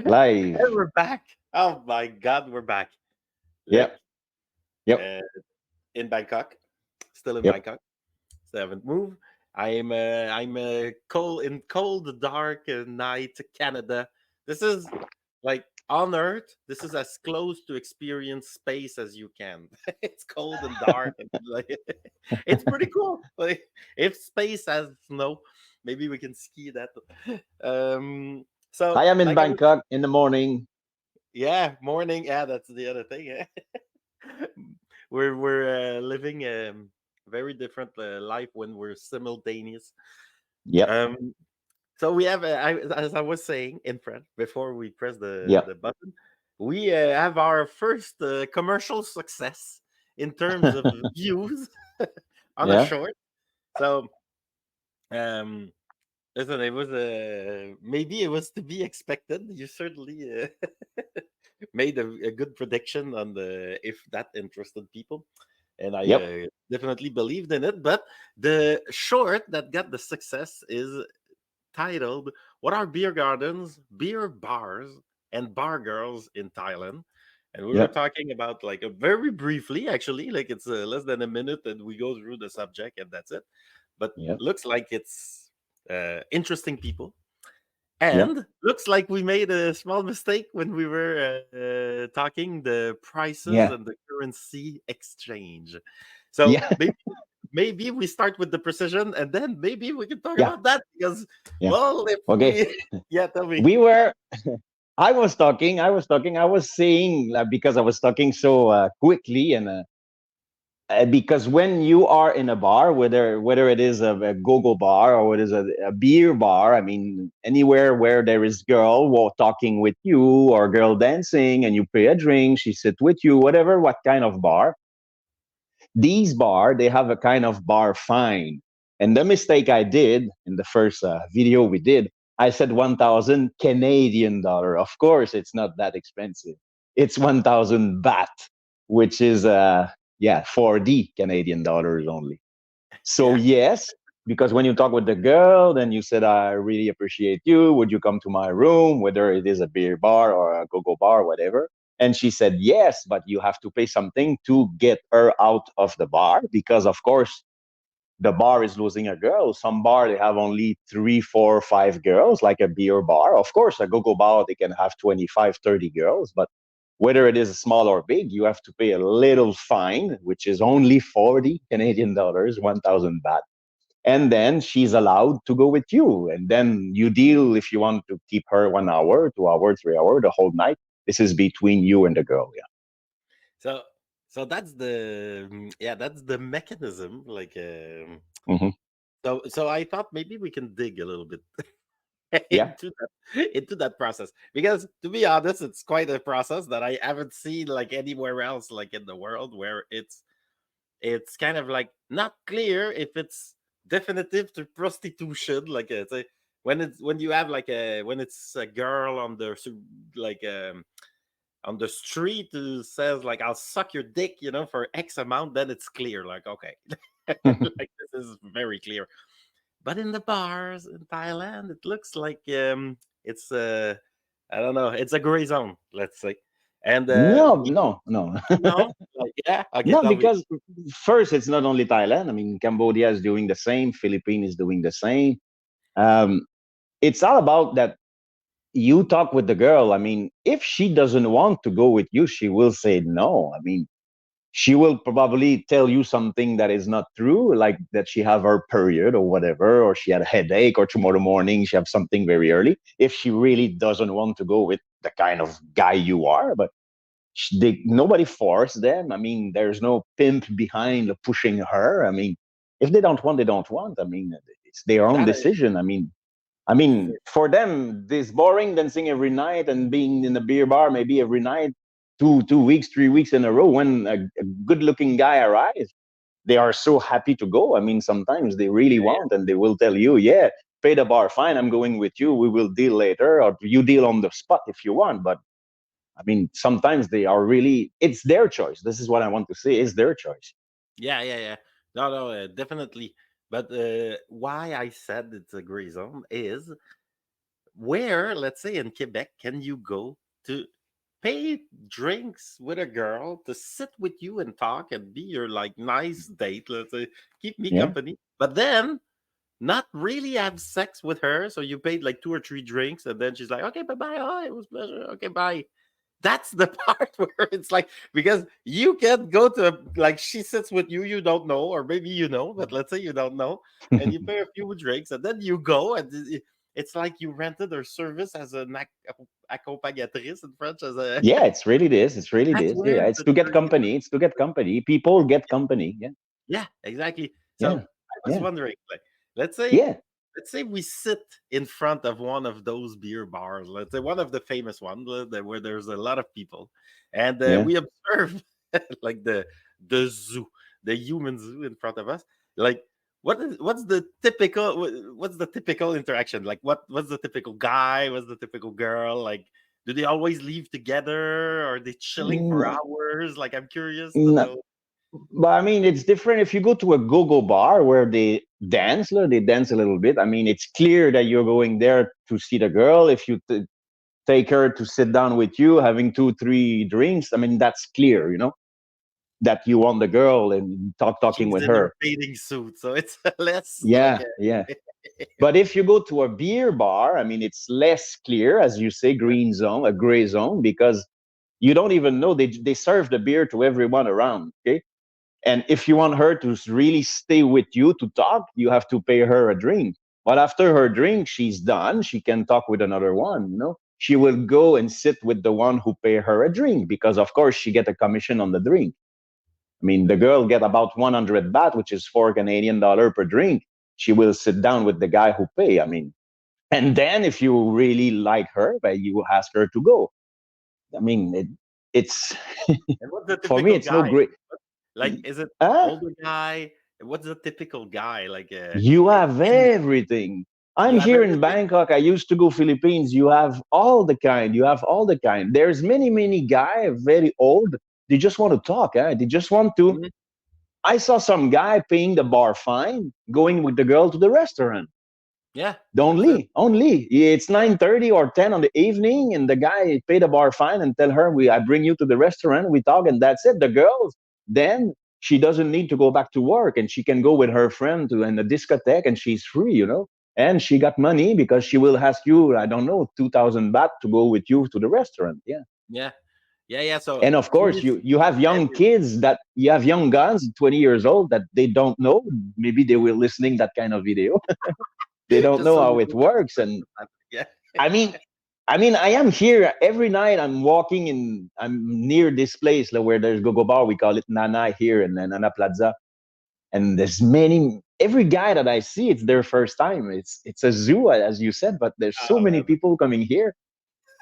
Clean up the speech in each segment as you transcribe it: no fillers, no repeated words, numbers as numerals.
Live. And we're back. Oh my God, we're back. Look, Yep. Yep. uh, in Bangkok, still in Yep. Bangkok. Still haven't moved. I'm cold, dark night Canada. This is like on Earth. This is as close to experience space as you can. It's cold and dark, and like it's pretty cool. Like if space has snow, maybe we can ski that. I So am in like I was, Bangkok in the morning. yeah, morning. Yeah, that's the other thing. We're living a very different life when we're simultaneous. Yep. Um, so we have, as I was saying in front before we press the Yep. button, we have our first commercial success in terms of views on a Yeah. short. So um, listen, it was maybe it was to be expected. You certainly made a good prediction on the if that interested people, and I Yep. definitely believed in it. But the short that got the success is titled "What Are Beer Gardens, Beer Bars, and Bar Girls in Thailand?" And we were Yep. talking about like a very briefly, actually, like it's less than a minute, and we go through the subject, and that's it. But Yep. looks like it's interesting people. Yep. And looks like we made a small mistake when we were talking the prices Yeah. and the currency exchange. So Yeah. maybe we start with the precision, and then maybe we can talk Yeah. about that because, Yeah. well, if Okay. we, yeah, tell me, We were. I was saying because I was talking so quickly and because when you are in a bar, whether it is a go-go bar or it is a beer bar, I mean, anywhere where there is girl talking with you or girl dancing and you pay a drink, she sit with you, whatever, what kind of bar, these bar, they have a kind of bar fine. And the mistake I did in the first video we did, I said 1,000 Canadian dollar. Of course, it's not that expensive. It's 1,000 baht, which is, yeah, 4D Canadian dollars only. So, yeah, yes, because when you talk with the girl, then you said, I really appreciate you. Would you come to my room, whether it is a beer bar or a go go bar, whatever? And she said, yes, but you have to pay something to get her out of the bar because, of course, the bar is losing a girl. Some bar, they have only three, four, five girls, like a beer bar. Of course, a go go bar, they can have 25, 30 girls, but whether it is small or big, you have to pay a little fine, which is only 40 Canadian dollars, 1,000 baht, and then she's allowed to go with you, and then you deal if you want to keep her 1 hour, 2 hour, 3 hour, the whole night. This is between you and the girl. Yeah. so so that's the yeah, that's the mechanism. Like, Hmm. so I thought maybe we can dig a little bit Yeah. into that process because to be honest, it's quite a process that I haven't seen like anywhere else, like in the world, where it's kind of like not clear if it's definitive to prostitution like it's a, when you have like a when it's a girl on the like on the street who says like I'll suck your dick, for X amount, then it's clear, like okay. Like this is very clear. But in the bars in Thailand it looks like it's I don't know, it's a gray zone, let's say. And No, no, no. no, like, yeah, okay, No, tell me. because first, it's not only Thailand. I mean, Cambodia is doing the same. Philippines is doing the same. Um, it's all about that you talk with the girl. I mean, if she doesn't want to go with you, she will say no. I mean, she will probably tell you something that is not true, like that she have her period or whatever, or she had a headache, or tomorrow morning she have something very early. If she really doesn't want to go with the kind of guy you are, but nobody forced them. I mean, there's no pimp behind pushing her. I mean, if they don't want, they don't want. I mean, it's their own That decision. I mean, for them, this boring dancing every night and being in a beer bar maybe every night, 2 weeks, 3 weeks in a row. When a good-looking guy arrives, they are so happy to go. I mean, sometimes they really yeah, want, and they will tell you, "Yeah, pay the bar fine. I'm going with you. We will deal later, or you deal on the spot if you want." But I mean, sometimes they are really. It's their choice. This is what I want to say. It's their choice. yeah, yeah, yeah. No, no, definitely. But why I said it's a gray zone is where, let's say in Quebec, can you go to pay drinks with a girl to sit with you and talk and be your like nice date, let's say, keep me Yeah. company, but then not really have sex with her. So you paid like two or three drinks, and then she's like, "Okay, bye bye. Oh, it was a pleasure. Okay, bye." That's the part where it's like, because you can't go to like she sits with you, you don't know, or maybe you know, but let's say you don't know, and you pay a few drinks, and then you go, and it's like you rented her service as an accompagnatrice in French, as a Yeah, it's really this. It's really that's this. Yeah, weird it's to to get turn into. company. It's to get company. People get company. Yeah, Yeah, exactly. So yeah, I was yeah, wondering, like, let's say, yeah. let's say we sit in front of one of those beer bars. Let's say one of the famous ones where there's a lot of people, and Yeah. we observe like the zoo, the human zoo in front of us. Like, what's the typical interaction? Like, what's the typical guy? What's the typical girl? Like, do they always leave together? Are they chilling for No, hours? Like, I'm curious to no, know. but I mean, it's different if you go to a go-go bar where they dance a little bit. I mean, it's clear that you're going there to see the girl. If you take her to sit down with you, having two, three drinks, I mean, that's clear, that you want the girl and talking She's with in her her. bathing suit, so it's less like Yeah, yeah. But if you go to a beer bar, I mean, it's less clear, as you say, green zone, a gray zone, because you don't even know they serve the beer to everyone around. Okay. And if you want her to really stay with you to talk, you have to pay her a drink. But after her drink, she's done. She can talk with another one. She will go and sit with the one who pay her a drink because, of course, she get a commission on the drink. I mean, the girl get about 100 baht, which is $4 Canadian per drink. She will sit down with the guy who pay. I mean, and then if you really like her, well, you ask her to go. I mean, it's and what's the for me, typical it's no guy? great. Like, is it Uh, older guy? What's the typical guy? Like, you have in everything. you I'm have here in everything? Bangkok. I used to go Philippines. You have all the kind. You have all the kind. There's many, many guy, very old. They just want to talk. They just want to. Mhm. I saw some guy paying the bar fine, going with the girl to the restaurant. Yeah, The that's it. only it's 9:30 or 10 on the evening, and the guy paid the bar fine and tell her I bring you to the restaurant, we talk, and that's it. The girls then she doesn't need to go back to work, and she can go with her friend to in a discotheque, and she's free. And she got money because she will ask you, I don't know, 2,000 baht to go with you to the restaurant. Yeah. Yeah, yeah, yeah. So And of she course, is you have young every kids that you have young guns, 20 years old, that they don't know. Maybe they were listening that kind of video. They don't just know so how you it know what works. sex And is happening. Yeah, I mean, I am here every night. I'm walking in. I'm near this place where there's Gogo Bar. We call it Nana here in Nana Plaza. And there's many. Every guy that I see, it's their first time. It's a zoo, as you said, but there's so oh many man. people coming here,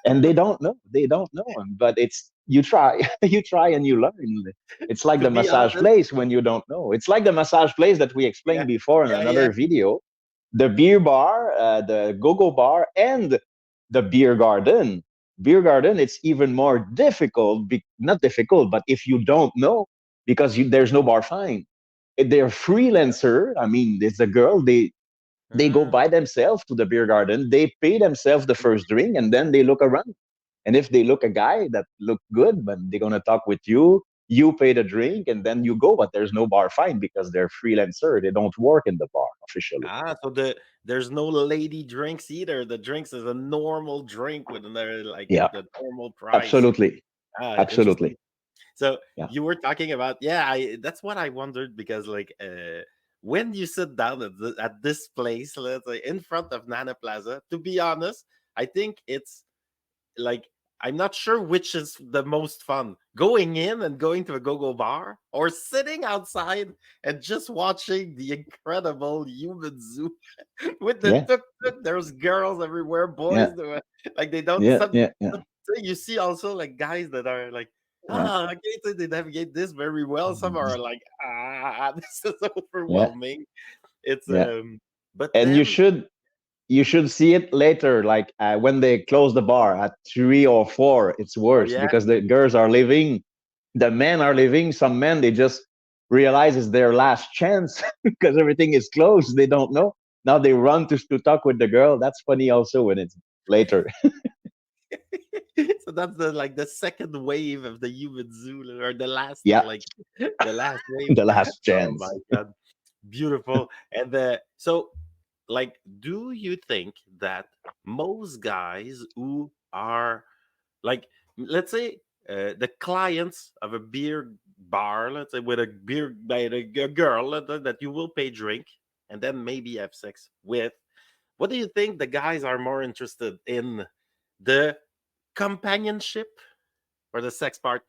and they don't know. They don't know. But it's you try, you try, and you learn. It's like To the be massage honest, place when you don't know. It's like the massage place that we yeah, explained before in yeah, yeah. another video, the beer bar, the go-go bar, and the beer garden. Beer garden, it's even more difficult. Not difficult, but if you don't know, because there's no bar fine. They're freelancer. I mean, it's a girl. They go Uh, by themselves to the beer garden. They pay themselves the first drink, and then they look around. And if they look a guy that look good, but they're gonna talk with you, you pay the drink, and then you go. But there's no bar fine because they're freelancer. They don't work in the bar officially. so there's no lady drinks either. The drinks is a normal drink with another like Yeah, the normal price. absolutely, Interesting. absolutely. So Yeah, you were talking about, yeah, I that's what I wondered, because like when you sit down at this place, let's say in front of Nana Plaza, to be honest, I think it's like, I'm not sure which is the most fun, going in and going to a go-go bar, or sitting outside and just watching the incredible human zoo with the yeah, tuk-tuk. There's girls everywhere, yeah, boys like they don't yeah, yeah, yeah, you see also like guys that are like, yeah, okay, so they navigate this very well. Some are like, this is yeah, overwhelming. It's yeah. but And then, you should see it later, like when they close the bar at 3 or 4. It's oh worse yeah, because the girls are leaving, the men are leaving. Some men they just realize it's their last chance because everything is closed. They don't know. Now they run to talk with the girl. That's funny also when it's. later. So that's the like the second wave of the human zoo, or the last Yeah, like the last wave. the last Oh my chance. god, beautiful. And so like, do you think that most guys who are like, let's say, the clients of a beer bar, let's say, with a beer by a girl that you will pay drink and then maybe have sex with, what do you think the guys are more interested in, the companionship or the sex part?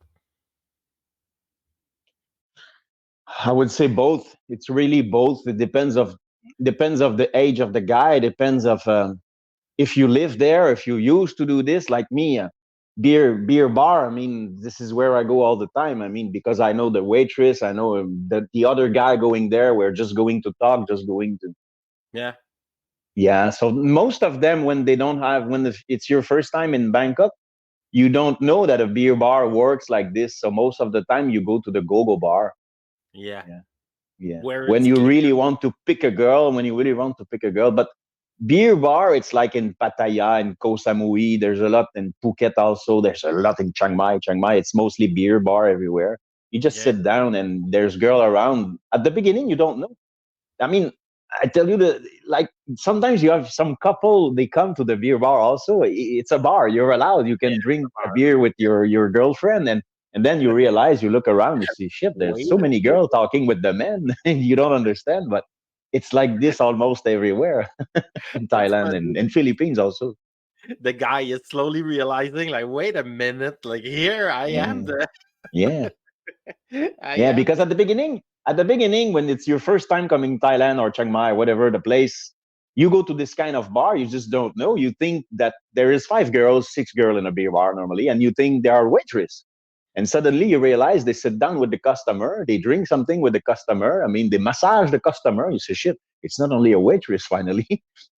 I would say both. It's really both. It depends of the age of the guy. It depends of if you live there, if you used to do this, like me. Beer bar. I mean, this is where I go all the time. I mean, because I know the waitress, I know the other guy going there. We're just going to talk, just going to. Yeah, Yeah. So most of them, when they don't have, when it's your first time in Bangkok, you don't know that a beer bar works like this. So most of the time, you go to the go-go bar. yeah, Yeah. Yeah. where When it's you clear. really want to pick a girl, when you really want to pick a girl. But beer bar, it's like in Pattaya and Koh Samui. There's a lot in Phuket also. There's a lot in Chiang Mai. Chiang Mai, it's mostly beer bar everywhere. You just Yeah, sit down and there's girl around. At the beginning, you don't know. I mean, I tell you that, like, sometimes you have some couple, they come to the beer bar also. It's a bar. You're allowed. You yeah, can drink a bar. beer with your girlfriend, and then you realize, you look around, you see, shit, there's Wait so a many minute, girls talking with the men. And you don't understand, but it's like this almost everywhere in that's Thailand funny. and Philippines also. The guy is slowly realizing, like, wait a minute, like, here I am, Yeah. the Yeah. I Yeah, am. because at the beginning, when it's your first time coming Thailand or Chiang Mai, whatever the place, you go to this kind of bar, you just don't know. You think that there is five girls, six girls in a beer bar normally, and you think they are waitress. And suddenly you realize they sit down with the customer, they drink something with the customer. I mean, they massage the customer. You say, shit, it's not only a waitress finally.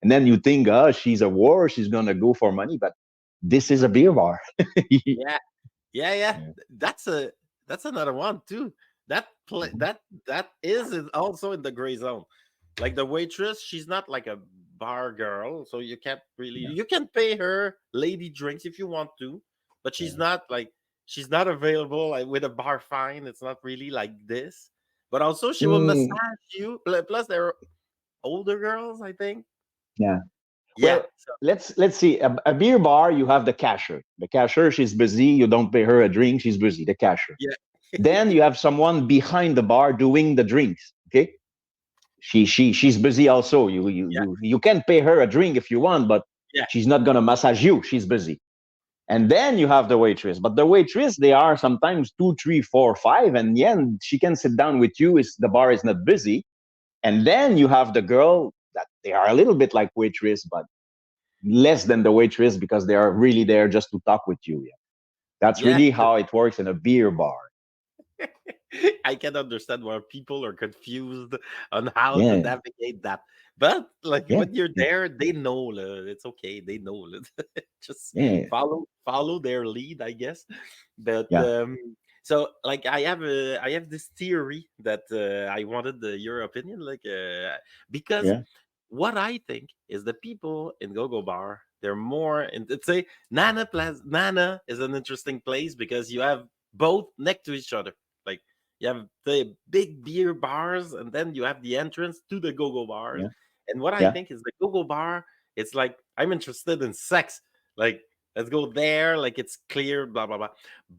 And then you think, oh, she's a whore, she's gonna go for money, but this is a beer bar. Yeah, yeah, yeah. Yeah. That's another one too. That play Mhm. that is also in the gray zone. Like the waitress, she's not like a bar girl, so you can't really, Yeah. you can pay her lady drinks if you want to, but she's Yeah. not like, she's not available like with a bar fine. It's not really like this. But also she will Mm, massage you. Plus they're older girls, I think. yeah. Yeah. Well, So let's see. A beer bar, you have the cashier. The cashier, she's busy. You don't pay her a drink. She's busy. The cashier. yeah. Then you have someone behind the bar doing the drinks. Okay, she's busy also. Yeah. You can pay her a drink if you want, but Yeah. she's not gonna massage you. She's busy. And then you have the waitress. But the waitress, they are sometimes two, three, four, five, and yeah, she can sit down with you. Is the bar is not busy. And then you have the girl that they are a little bit like waitress, but less than the waitress because they are really there just to talk with you. Yeah. That's Yeah. really how it works in a beer bar. I can understand why people are confused on how to Yeah, navigate that. But like yeah, when you're yeah, there, they know it's okay. They know just yeah, follow their lead, I guess. But yeah, so like I have this theory that I wanted your opinion, like because yeah. what I think is the people in Go-Go Bar, they're more in, let's say, Nana is an interesting place because you have both next to each other. Like you have the big beer bars, and then you have the entrance to the Go-Go Bars. Yeah, And what I yeah, think is the Go-Go Bar, it's like I'm interested in sex. Like let's go there, like it's clear, blah blah blah.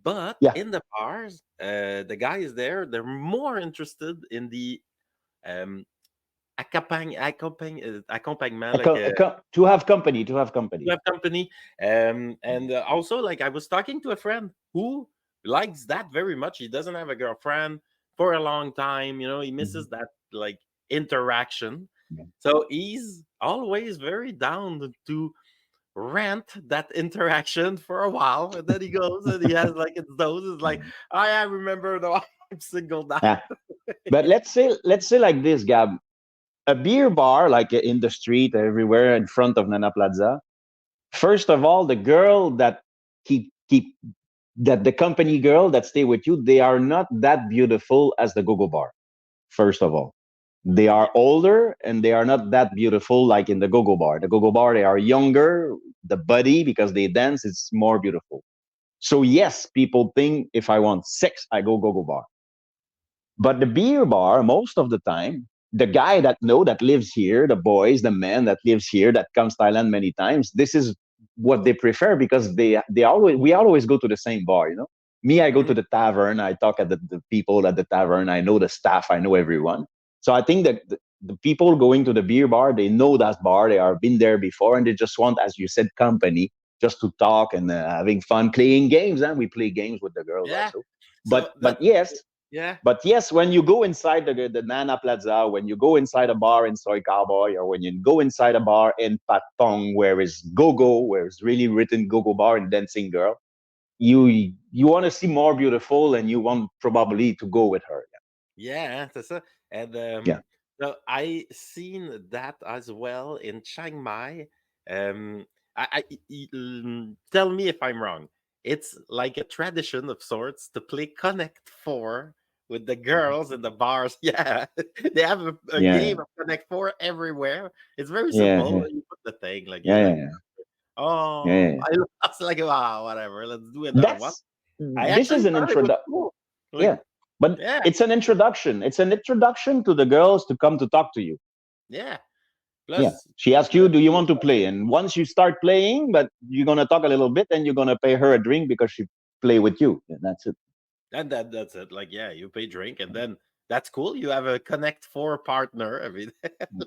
But yeah. in the bars, the guys there, they're more interested in the um accompagnement, like To have company, to have company. web company. And also, like I was talking to a friend who likes that very much. He doesn't have a girlfriend for a long time. He Mhm. misses that like interaction. Yeah. So he's always very down to rent that interaction for a while, and then he goes and he has like it's those. It's like I remember though I'm single now. Yeah. But let's say like this, Gab. A beer bar, like in the street, everywhere in front of Nana Plaza. First of all, the girl that keep that the company girl that stay with you, they are not that beautiful as the go-go bar. First of all. They Yeah. are older and they are not that beautiful like in the go-go bar. The go-go bar, they are younger. The body, because they dance, it's more beautiful. So yes, people think if I want sex, I go-go bar. But the beer bar, most of the time, the guy that know that lives here, the boys, the man that lives here that comes Thailand many times, this is what they prefer because they always we always go to the same bar. You know, me, I go Mhm. to the tavern, I talk at the people at the tavern, I know the staff, I know everyone. So I think that the people going to the beer bar, they know that bar, they are been there before, and they just want, as you said, company, just to talk and having fun, playing games. And we play games with the girls Yeah. also. So But that yes, yeah. when you go inside the Nana Plaza, when you go inside a bar in Soy Cowboy, or when you go inside a bar in Patong where it's go-go, where it's really written go-go bar and dancing girl, you want to see more beautiful and you want probably to go with her. Yeah, that's a, and Yeah. so I seen that as well in Chiang Mai. Um, tell me if I'm wrong. It's like a tradition of sorts to play Connect Four with the girls in the bars. Yeah, they have a Yeah. game of Connect Four everywhere. It's very Yeah. simple. Yeah. You put the thing like Yeah. you Yeah. like. Yeah. Yeah. Oh, Yeah. I was like, wow, whatever. Let's do another one. That's I this is actually an thought it was introduction. cool. Like, Yeah. But yeah, it's an introduction. It's an introduction to the girls to come to talk to you. yeah. Yeah. Plus, She asks the you, do you want to play? And once you start playing, but you're gonna talk a little bit, and you're gonna pay her a drink because she play with you. And that's it. and that's it. Like, yeah, you pay drink, and then that's cool. You have a Connect Four partner. I mean,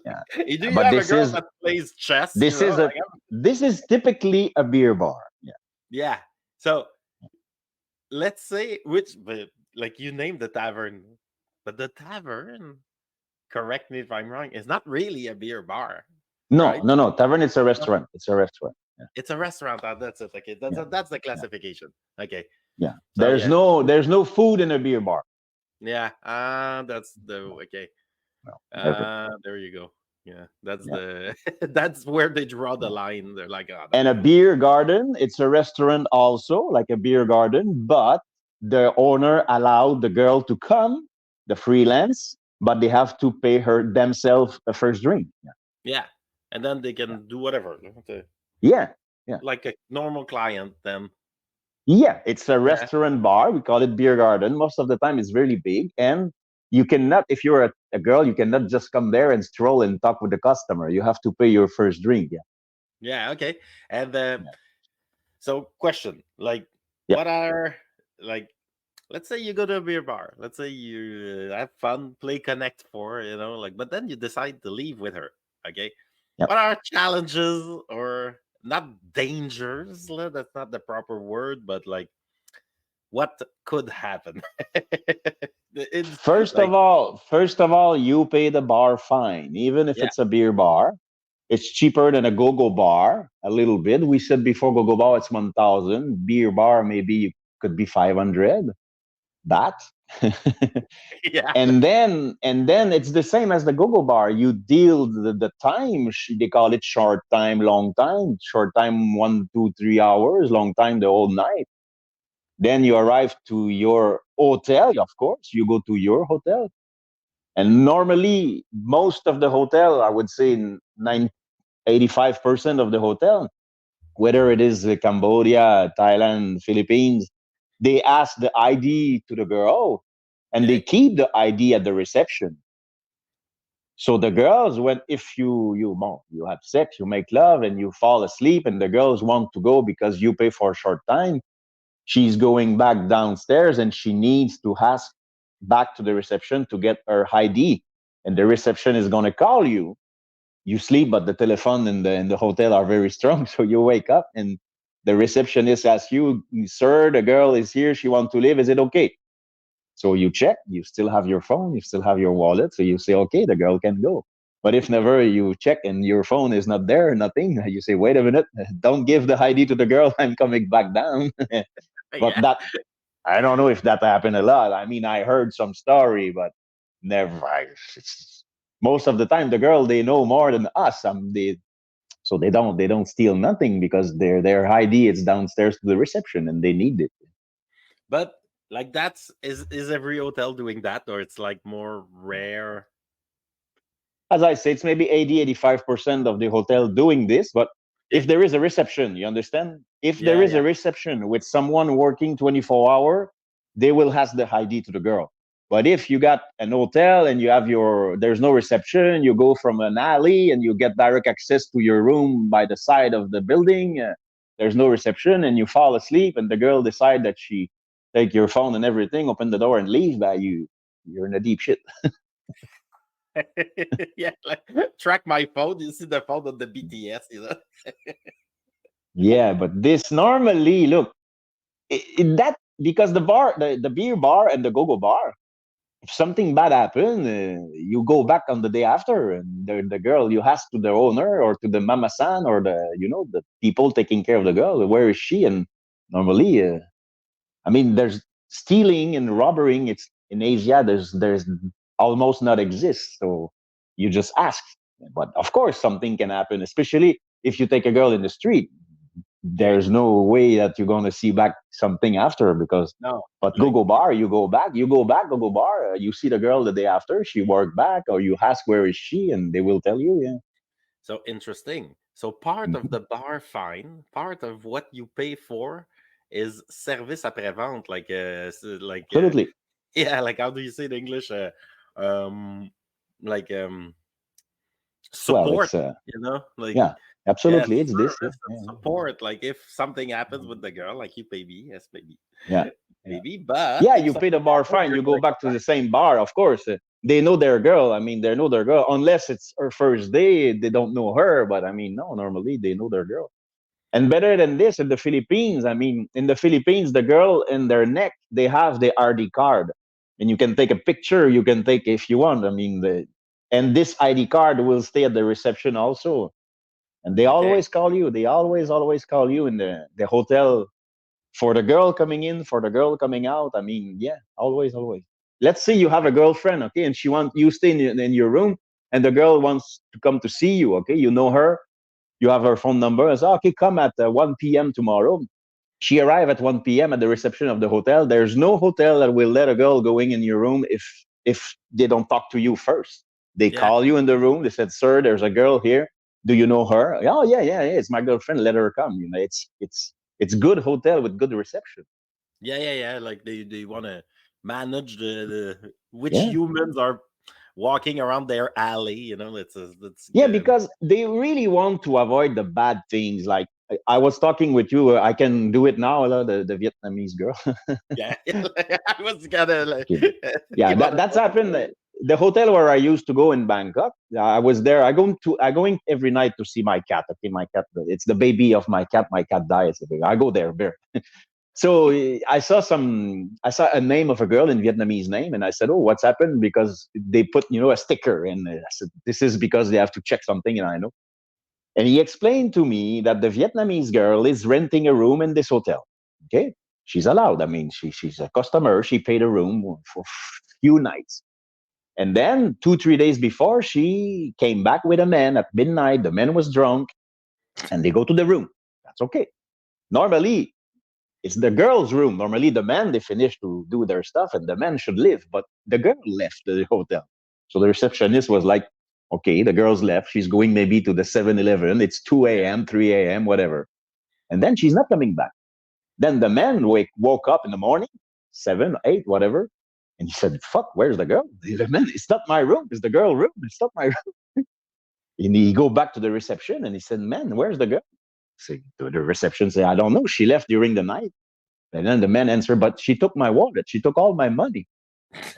Yeah. do you But have a girl that plays chess? You this know, is a like this is typically a beer bar. Yeah. yeah. So let's say which, but like you named the tavern, but the tavern. Correct me if I'm wrong. Is not really a beer bar, No, right? no, no. Tavern, it's a No, restaurant. It's a restaurant. Yeah. it's a restaurant. That's it. Okay, Yeah. that's the Yeah. classification. Okay, Yeah. so There's yeah, no food in a beer bar. yeah. That's the okay. No, never. There you go. Yeah, that's Yeah. the that's where they draw the Yeah. line. They're like, oh And no, a beer garden, it's a restaurant also, like a beer garden, but the owner allowed the girl to come, the freelance, but they have to pay her themselves a first drink. Yeah. yeah, and then they Yeah. can do whatever, Yeah. Yeah. like a normal client. Then Yeah. It's a yeah, restaurant bar. We call it beer garden. Most of the time it's really big. And you cannot, if you're a girl, you cannot just come there and stroll and talk with the customer. You have to pay your first drink. Yeah. yeah, okay. And Yeah. so, question like, Yeah. what are like let's say you go to a beer bar. Let's say you have fun, play Connect Four, like, but then you decide to leave with her. Okay, Yeah. what are challenges or not dangers? That's not the proper word, but like, what could happen? It's like, First of all, you pay the bar fine, even if yeah, it's a beer bar. It's cheaper than a go-go bar a little bit. We said before go-go bar it's 1,000. Beer bar maybe could be 500. That. yeah, and then it's the same as the go-go bar. You deal the time. They call it short time, long time. Short time 1, 2, 3 hours. Long time the whole night. Then you arrive to your hotel. Of course, you go to your hotel. And normally, most of the hotel, I would say 85% of the hotel, whether it is Cambodia, Thailand, Philippines, they ask the ID to the girl and they okay, keep the ID at the reception. So the girls, when if you have sex, you make love, and you fall asleep, and the girls want to go because you pay for a short time, she's going back downstairs and she needs to ask back to the reception to get her ID, and the reception is going to call you. You sleep, but the telephone in the hotel are very strong, so you wake up and the receptionist asks you, "Sir, the girl is here. She wants to leave. Is it okay?" So you check. You still have your phone. You still have your wallet. So you say, "Okay, the girl can go." But if never you check and your phone is not there, nothing, you say, "Wait a minute, don't give the ID to the girl. I'm coming back down." But yeah. that I don't know if that happened a lot. I mean, I heard some story, but never. Most of the time, the girl they know more than us. So they don't steal nothing because their ID is downstairs to the reception and they need it. But like, that's is every hotel doing that, or it's like more rare? as I say, it's maybe 80, 85% of the hotel doing this. But if Okay. there is a reception, you understand? If there Yeah, is yeah. a reception with someone working 24 hour, they will ask the ID to the girl. But if you got an hotel and you have there's no reception, you go from an alley and you get direct access to your room by the side of the building. There's no reception and you fall asleep and the girl decide that she take your phone and everything, open the door and leave. You're in a deep shit. Yeah, like track my phone. You see the phone on the BTS, you know? Yeah, but this normally look that because the beer bar and the go-go bar, if something bad happen, you go back on the day after, and the girl you ask to the owner or to the mama san or the people taking care of the girl, where is she? And normally, I mean, there's stealing and robbering. It's in Asia. There's almost not exist. So you just ask. But of course, something can happen, especially if you take a girl in the street. Okay. There's no way that you're going to see back something after because No, but like go bar you go back go bar you see the girl the day after she worked back or you ask where is she and they will tell you. Yeah. so interesting. So part of Mhm. the bar fine, part of what you pay for is service après vente, like Absolutely. yeah, like how do you say in English? Um, like Well, support, it's like yeah, yeah, absolutely, it's this. Yeah, service and yeah, support. Like if something happens with the girl, like you pay me, yes, maybe, yeah, yeah. maybe. But Yeah, if you pay the something bar happens, fine, you're you go gonna come back to back. the same bar, of course. They know their girl. I mean, they know their girl unless it's her first day, they don't know her, but I mean, no, normally they know their girl. And better than this, in the Philippines, I mean, in the Philippines, the girl in their neck, they have the RD card. And you can take a picture, you can take if you want. I mean, and this ID card will stay at the reception also. And they Okay. always call you. They always call you in the hotel for the girl coming in, for the girl coming out. I mean, yeah, always, always. Let's say you have a girlfriend, okay, and she want you stay in your room, and the girl wants to come to see you, okay, you know her, you have her phone number, and say, okay, come at 1 p.m. tomorrow. She arrived at 1 p.m. at the reception of the hotel. There's no hotel that will let a girl going in your room if they don't talk to you first. They Yeah. call you in the room. They said, "Sir, there's a girl here. Do you know her?" Oh, yeah, yeah, yeah. It's my girlfriend. Let her come. It's good hotel with good reception. Yeah, yeah, yeah. Like they want to manage the which Yeah. humans are walking around their alley. That's Yeah, good. because they really want to avoid the bad things. Like I was talking with you. I can do it now. The Vietnamese girl. Yeah, I was gonna like Okay. Yeah, thinking about it. that's happened. The hotel where I used to go in Bangkok, I was there. I going every night to see my cat. Okay, my cat. It's the baby of my cat. My cat dies. I go there. So I saw a name of a girl in Vietnamese name, and I said, "Oh, what's happened?" Because they put a sticker, and I said, "This is because they have to check something." And I know. And he explained to me that the Vietnamese girl is renting a room in this hotel. Okay, she's allowed. I mean, she's a customer. She paid a room for few nights. And then 2, 3 days before, she came back with a man at midnight. The man was drunk, and they go to the room. That's okay. Normally, it's the girl's room. Normally, the man they finish to do their stuff, and the man should live. But the girl left the hotel, so the receptionist was like, "Okay, the girl's left. She's going maybe to the 7-Eleven. It's 2 a.m., 3 a.m., whatever." And then she's not coming back. Then the man woke up in the morning, 7, 8, whatever, and he said, "Fuck, where's the girl?" The man, "It's not my room. It's the girl room. It's not my room." And he go back to the reception and he said, "Man, where's the girl?" Say to the reception, say, "I don't know. She left during the night." And then the man answered, "But she took my wallet. She took all my money."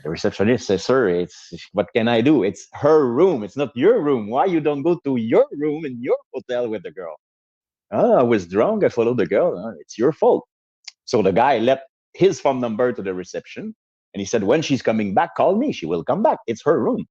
The receptionist says, "Sir, it's what can I do? It's her room. It's not your room. Why you don't go to your room in your hotel with the girl?" "Oh, I was drunk. I followed the girl. Oh, it's your fault." So the guy left his phone number to the reception, and he said, "When she's coming back, call me. She will come back. It's her room."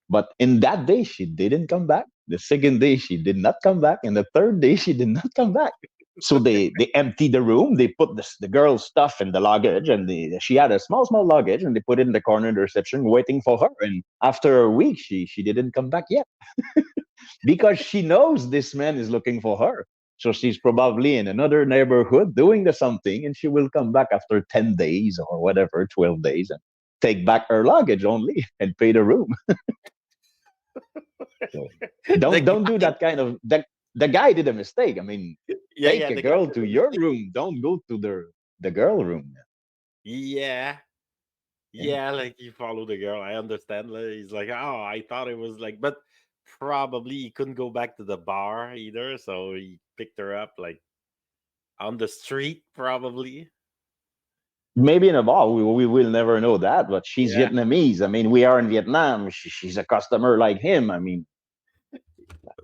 But in that day, she didn't come back. The second day, she did not come back. And the third day, she did not come back. So they emptied the room. They put the girl's stuff in the luggage, and she had a small luggage, and they put it in the corner of the reception, waiting for her. And after a week, she didn't come back yet because she knows this man is looking for her. So she's probably in another neighborhood doing the something, and she will come back after 10 days or whatever, 12 days, and take back her luggage only and pay the room. So The don't do guy, that kind of the guy did a mistake. I mean, yeah, take yeah, a the guy girl did to a your mistake. room. Don't go to the girl room. Yeah, Yeah. yeah, like he followed the girl. I understand. Like, he's like, oh, I thought it was like, but probably he couldn't go back to the bar either, so he picked her up like on the street, probably. Maybe in a bar, we will never know that. But she's Yeah. Vietnamese. I mean, we are in Vietnam. She's a customer like him. I mean,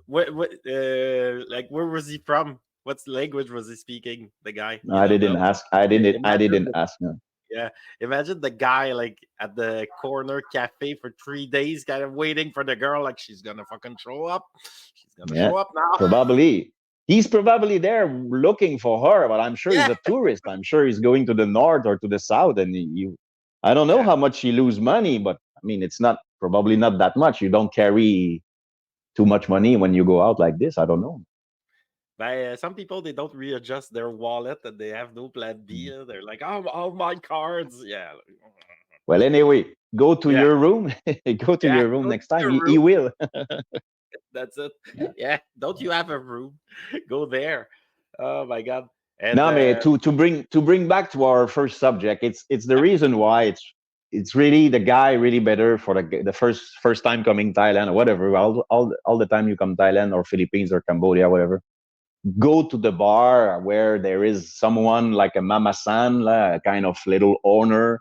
What, like, where was he from? What language was he speaking? The guy, you I don't didn't know. ask. I didn't. I Imagine didn't the ask him. Yeah, imagine the guy like at the corner cafe for 3 days, kind of waiting for the girl. Like she's gonna fucking show up. She's gonna Yeah, show up now. probably. He's probably there looking for her, but I'm sure he's Yeah, a tourist. I'm sure he's going to the north or to the south, and I don't know yeah. how much he lose money, but I mean, it's not probably not that much. You don't carry too much money when you go out like this. I don't know. But some people they don't readjust their wallet and they have no plan B. They're like, oh, all my cards. Yeah, Well, anyway, go to yeah, your room. Go to yeah. your room Go to next time. your He room. will. That's it. Yeah. Don't you have a room? Go there. Oh my god. And No, man, to bring back to our first subject, it's the reason why it's really the guy really better for the first time coming Thailand or whatever. All the time you come Thailand or Philippines or Cambodia, whatever. Go to the bar where there is someone like a mama san, a kind of little owner,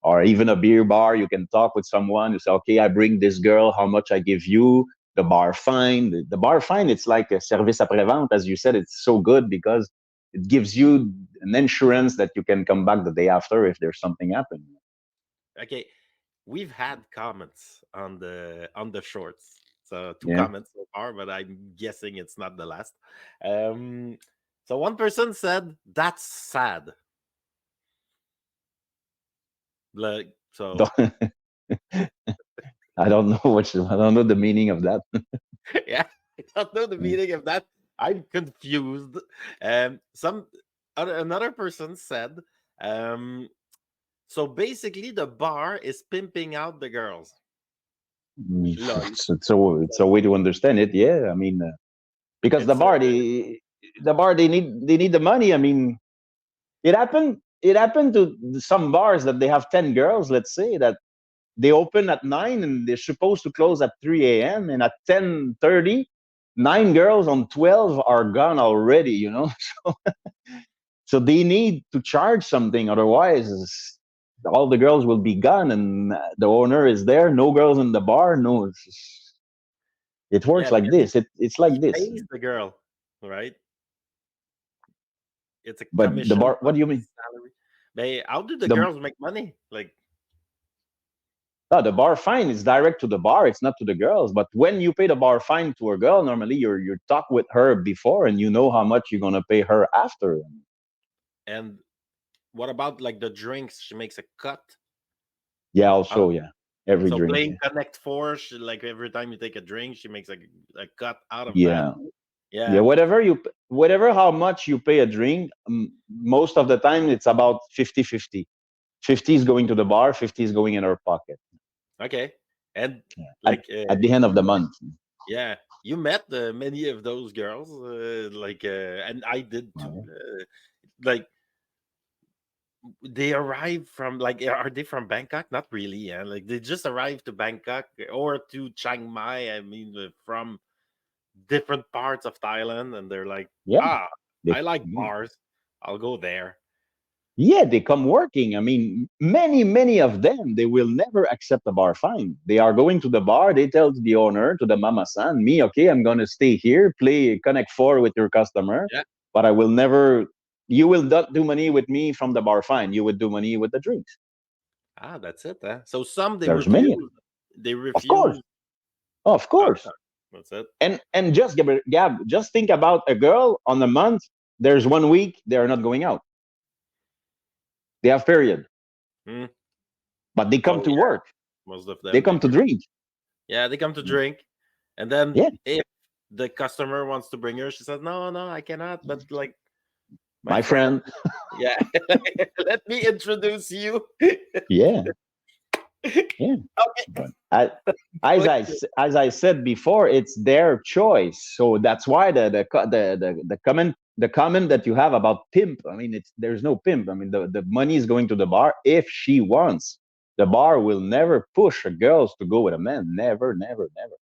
or even a beer bar. You can talk with someone. You say, okay, I bring this girl. How much I give you? The bar fine. The bar fine. It's like a service après vente, as you said. It's so good because it gives you an insurance that you can come back the day after if there's something happening. okay, we've had comments on the shorts. So two Yeah. comments so far, but I'm guessing it's not the last. Um, so one person said that's sad. Like so, I don't know I don't know the meaning of that. yeah, I don't know the meaning of that. I'm confused. Some another person said, um, so basically the bar is pimping out the girls. Lol. It's a way to understand it. Yeah. I mean, because It's the bar they need the money. I mean, it happened to some bars that they have 10 girls, let's say, that they open at 9 and they're supposed to close at 3 a.m. and at 10:30, 9 girls on 12 are gone already, so they need to charge something, otherwise all the girls will be gone and the owner is there, no girls in the bar. No, it works yeah, like because this. It's like he this. pays the girl, right? It's a But the commission bar, what on do you the mean? salary. But how do the the girls make money? Like, the bar fine is direct to the bar. It's not to the girls. But when you pay the bar fine to a girl, normally you talk with her before, and you know how much you're gonna pay her after. and what about like the drinks? She makes a cut. Yeah, Out. also, yeah, every So drink. playing Connect Four, like every time you take a drink, she makes a cut out of that. Yeah, yeah. Yeah. Whatever how much you pay a drink, most of the time it's about 50-50. 50 is going to the bar, 50 is going in her pocket. Okay. And Yeah. At, like, at the end of the month. yeah, you met many of those girls, and I did too. Yeah. Like they arrived from like, are they from Bangkok? Not really. Yeah, like they just arrived to Bangkok or to Chiang Mai. I mean, from different parts of Thailand, and they're like, Yeah. ah, They, I like bars. I'll go there. yeah, they come working. I mean, many of them, they will never accept a bar fine. They are going to the bar. They tell the owner, to the mama san, me, okay, I'm going to stay here, play Connect Four with your customer, Yeah. but I will never, you will not do money with me from the bar fine. You would do money with the drinks. Ah, that's it. Huh? So some they There's many. refuse. They Of course. refuse. Of Ah, course. that's it. And just, Gab, just think about a girl on a month. There's 1 week, they are not going out. They have period, Hmm. but they come Oh to yeah, work. most of They them they come to really. drink. Yeah, they come to drink, and then Yeah. if the customer wants to bring her, she says, "No, no, I cannot." But like my My friend, friend. yeah, let me introduce you. Yeah. Yeah, Okay. but as Like, as I said before, it's their choice. So that's why the comment that you have about pimp. I mean, it's there's no pimp. I mean, the money is going to the bar if she wants. The bar will never push a girls to go with a man. Never, never, never.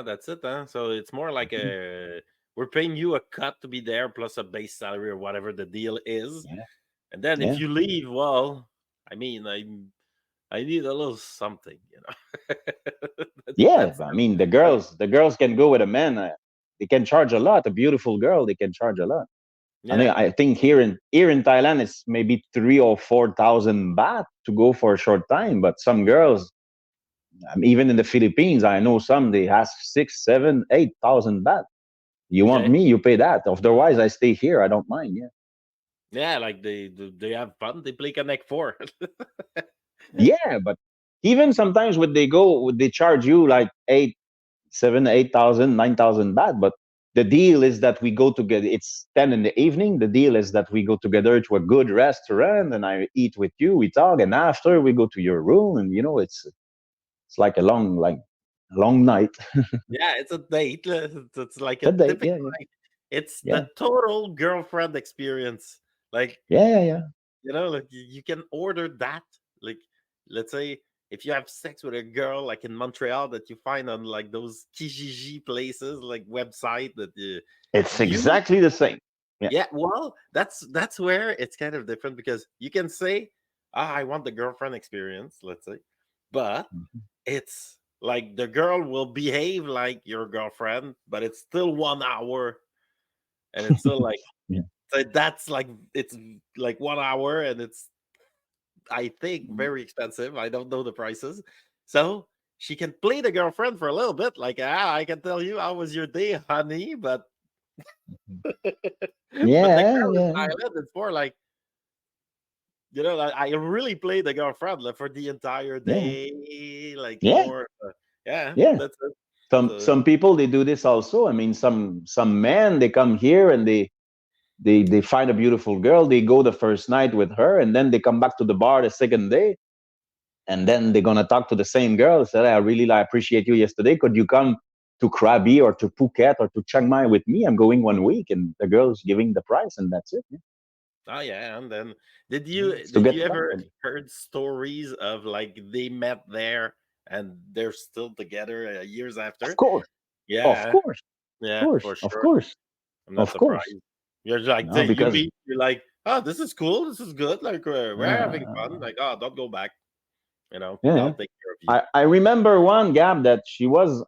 that's it, huh? So it's more like Mhm. a we're paying you a cut to be there plus a base salary or whatever the deal is. Yeah, And then if yeah, you leave, well, I mean, I need a little something, you know. yeah. That's I mean, the girls can go with a man. They can charge a lot. A beautiful girl, they can charge a lot. yeah, I think here in Thailand it's maybe 3 or 4 thousand baht to go for a short time. But some girls, even in the Philippines, I know some they ask 6, 7, 8 thousand baht. You want okay. me? You pay that. Otherwise, I stay here. I don't mind. Yeah, Yeah, like they have fun. They play Connect Four. yeah. But even sometimes when they go, would they charge you like 8, 7, 8 thousand, 9 thousand baht? But the deal is that we go together. It's 10 in the evening. The deal is that we go together to a good restaurant, and I eat with you. We talk, and after we go to your room, and it's like a long night. Yeah, it's a date. It's like It's a a date. typical Yeah, yeah, like it's yeah, the total girlfriend experience. Like, yeah, yeah, yeah. like you can order that. Like, let's say if you have sex with a girl like in Montreal that you find on like those Kijiji places, like website that It's you exactly the same. Yeah. yeah, well, that's where it's kind of different because you can say, "Ah, I want the girlfriend experience," let's say, but Mhm. it's like the girl will behave like your girlfriend, but it's still 1 hour, and it's still like Yeah. so that's like it's like 1 hour, and it's I think very expensive. I don't know the prices, so she can play the girlfriend for a little bit. Like, I can tell you how was your day, honey, but Mhm. but the Yeah, girl in yeah, Thailand, it's more like like, I really play the girlfriend like, for the entire yeah, day, like yeah, more. Yeah, yeah. that's it. Some So some people they do this also. I mean, some men they come here and they find a beautiful girl. They go the first night with her, and then they come back to the bar the second day, and then they're gonna talk to the same girl. Say, I really like, appreciate you yesterday. Could you come to Krabi or to Phuket or to Chiang Mai with me? I'm going 1 week, and the girl's giving the price, and that's it. Yeah. oh yeah, and then did Yeah, you it's to did get you fun. ever heard stories of like they met there and they're still together years Of after? course, of Yeah, course, of yeah, course, for of sure. course, I'm not of course. surprised. You're like No, you because meet, you're like, oh, this is cool, this is good. Like we're having fun. uh, Like, oh, don't go back. yeah, I'll take care of you. I remember one Gab that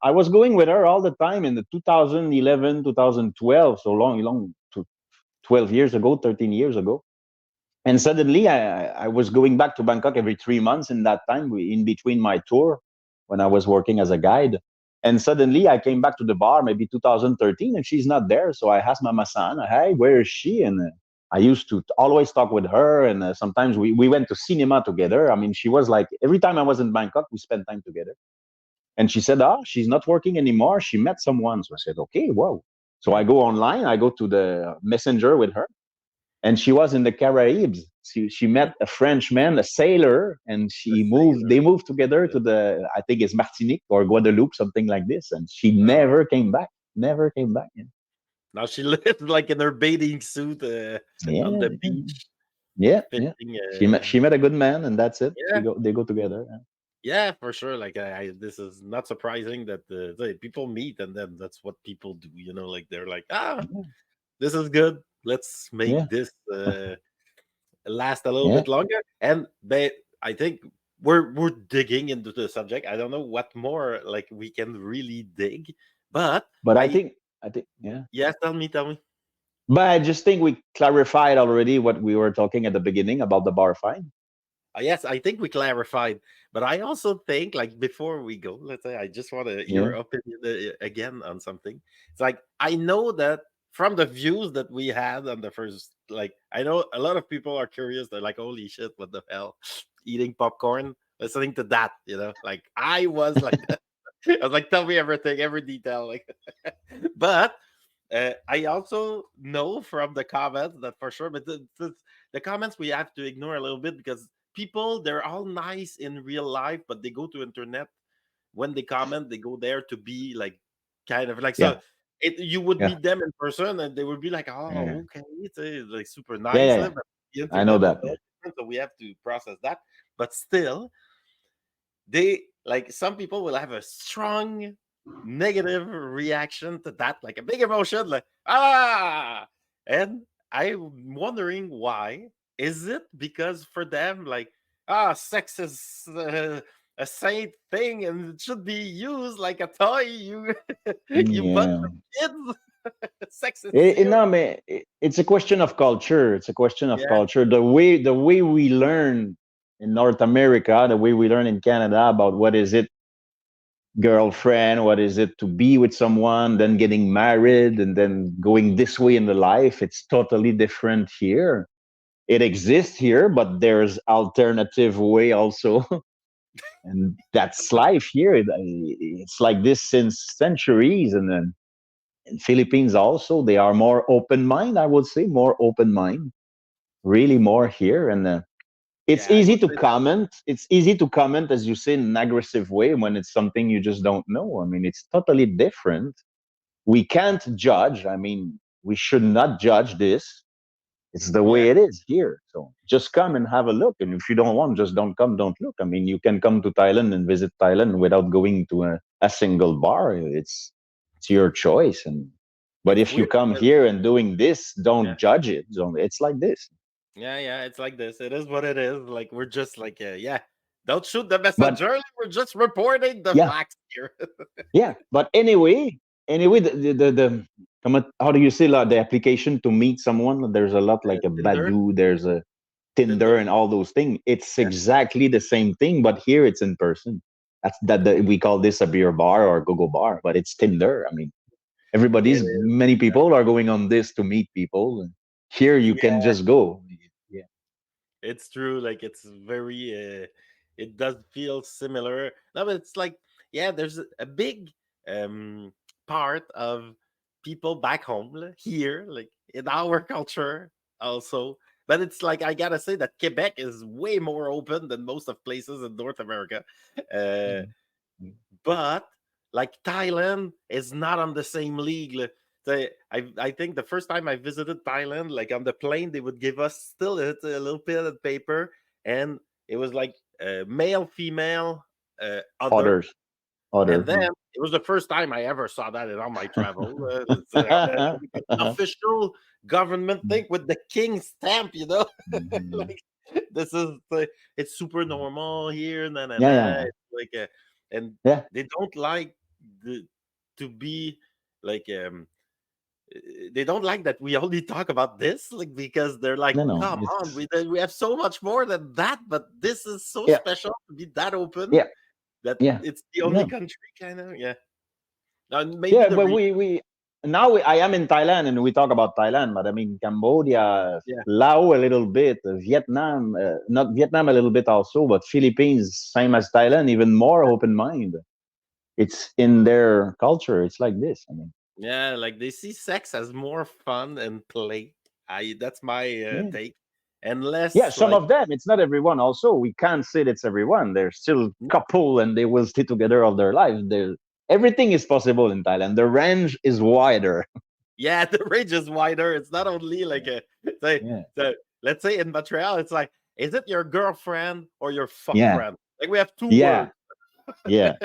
I was going with her all the time in the 2011, 2012, so long, 12 years ago, 13 years ago. And suddenly I was going back to Bangkok every 3 months in that time, in between my tour when I was working as a guide. And suddenly I came back to the bar, maybe 2013, and she's not there. So I asked Mama San, hey, where is she? And I used to always talk with her. And sometimes we went to cinema together. I mean, she was like, every time I was in Bangkok, we spent time together. And she said, she's not working anymore. She met someone. So I said, okay, wow. So I Hmm. go online, I go to the messenger with her, and she was in the Caribs. She met Hmm. a Frenchman, a sailor, and The she moved. sailor. They moved together to the, I think it's Martinique or Guadeloupe, something like this. And she Oh, never came back. Never came back. Yeah, now she lives like in her bathing suit on yeah, the yeah, beach, yeah. Yeah. fishing. She met a good man, and that's it. Yeah, They go together. Yeah. yeah, for sure. Like, this is not surprising that people meet and then that's what people do. Like they're like, this is good. Let's Yeah, make this last a little yeah. bit longer. And I think we're digging into the subject. I don't know what more like we can really dig, but But I I think, yeah. yes, tell me. But I just think we clarified already what we were talking at the beginning about the bar fine. Yes, I think we clarified, but I also think, like, before we go, let's say, I just want to Yeah, your opinion again on something. It's like I know that from the views that we had on the first, like, I know a lot of people are curious. They're like, "Holy shit, what the hell?" Eating popcorn, listening to that, like I was like, I was like, "Tell me everything, every detail," like, but. I also know from the comments that for sure, but the comments we have to ignore a little bit because people, they're all nice in real life, but they go to internet. When they comment, they go there to be like kind of like, Yeah, so you would yeah, meet them in person and they would be like, yeah, oh, okay, it's like super yeah, nice, yeah, yeah. but the I know internet is that. Yeah, all different, so we have to process that. But still, they like, some people will have a strong negative reaction to that, like a big emotion, like and I'm wondering why. Is it because for them, like, sex is a saint thing and it should be used like a toy, you you bunch yeah. of kids? Sex is serious. No, I mean, it's a question of culture. It's a question of Yeah, culture. The way we learn in North America, the way we learn in Canada about what is it girlfriend, what is it to be with someone, then getting married, and then going this way in the life. It's totally different here. It exists here, but there's alternative way also, and that's life here. It's like this since centuries, and then in Philippines also they are more open mind. I would say more open mind, really more here, and it's yeah, I easy would to say that. comment. It's easy to comment, as you say, in an aggressive way when it's something you just don't know. I mean, it's totally different. We can't judge. I mean, we should not judge this. It's the Yeah, way it is here. So just come and have a look. And if you don't want, just don't come, don't look. I mean, you can come to Thailand and visit Thailand without going to a single bar. It's your choice. And but it's if you weird come because here and doing this, yeah. don't judge it. It's like this. Yeah, yeah, it's like this. It is what it is. Like, we're just like, yeah, don't shoot the But messenger. We're just reporting the yeah, facts here. yeah. But anyway, how do you say like the application to meet someone? There's a lot like a Tinder, Badu, there's a Tinder, Tinder. and all those things. It's Yeah, exactly the same thing, but here it's in person. We call this a beer bar or a go-go bar, but it's Tinder. I mean, it is. many people are going on this to meet people. And here you can Yeah, just go. Yeah, it's true. Like, it's very. It does feel similar. No, but it's like, yeah, there's a big um part of people back home here, like in our culture also. But it's like, I gotta say that Quebec is way more open than most of places in North America. Uh, yeah. but like, Thailand is not on the same league. I think the first time I visited Thailand, like on the plane, they would give us still a little bit of paper, and it was like male, female, other, Others, and other. then it was the first time I ever saw that in all my travel. It's, like an official government thing with the king stamp, Mhm. like, this is it's super normal here, na na Yeah, na. yeah, It's like, and yeah. they don't like the to be like they don't like that we only talk about this, like, because they're like, No, no. come on, It's we have so much more than that, but this is so yeah, special to be that open yeah, that yeah, it's the only yeah. country, kind of, yeah. And maybe Yeah, the but we now I am in Thailand and we talk about Thailand, but I mean Cambodia, yeah, Laos a little bit, Vietnam, not Vietnam a little bit also, but Philippines, same as Thailand, even more open mind. It's in their culture. It's like this. I mean, yeah, like, they see sex as more fun and play. I That's my yeah, take, and yeah. less Some like, of them. It's not everyone. Also, we can't say it's everyone. They're still couple and they will stay together all their lives. Everything is possible in Thailand. The range is wider. yeah, the range is wider. It's not only like a say, Yeah, so let's say in Montreal, it's like, is it your girlfriend or your fuck yeah, friend? Like, we have two yeah, words. yeah,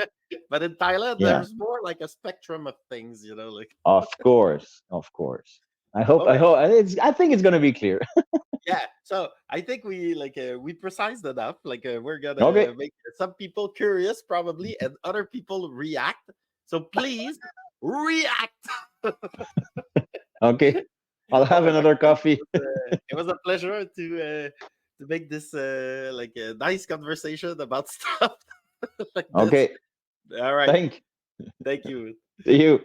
But in Thailand, yeah. there's more like a spectrum of things, like, Of course, of course. I hope. I okay. hope. I think it's gonna be clear. Yeah, so I think we precised enough. Like, we're Okay. gonna make some people curious, probably, and other people react. So please react. Okay. I'll Oh have my another god, coffee. it was a pleasure to make this like a nice conversation about stuff like this. Okay. All right, Thank. thank you. See you.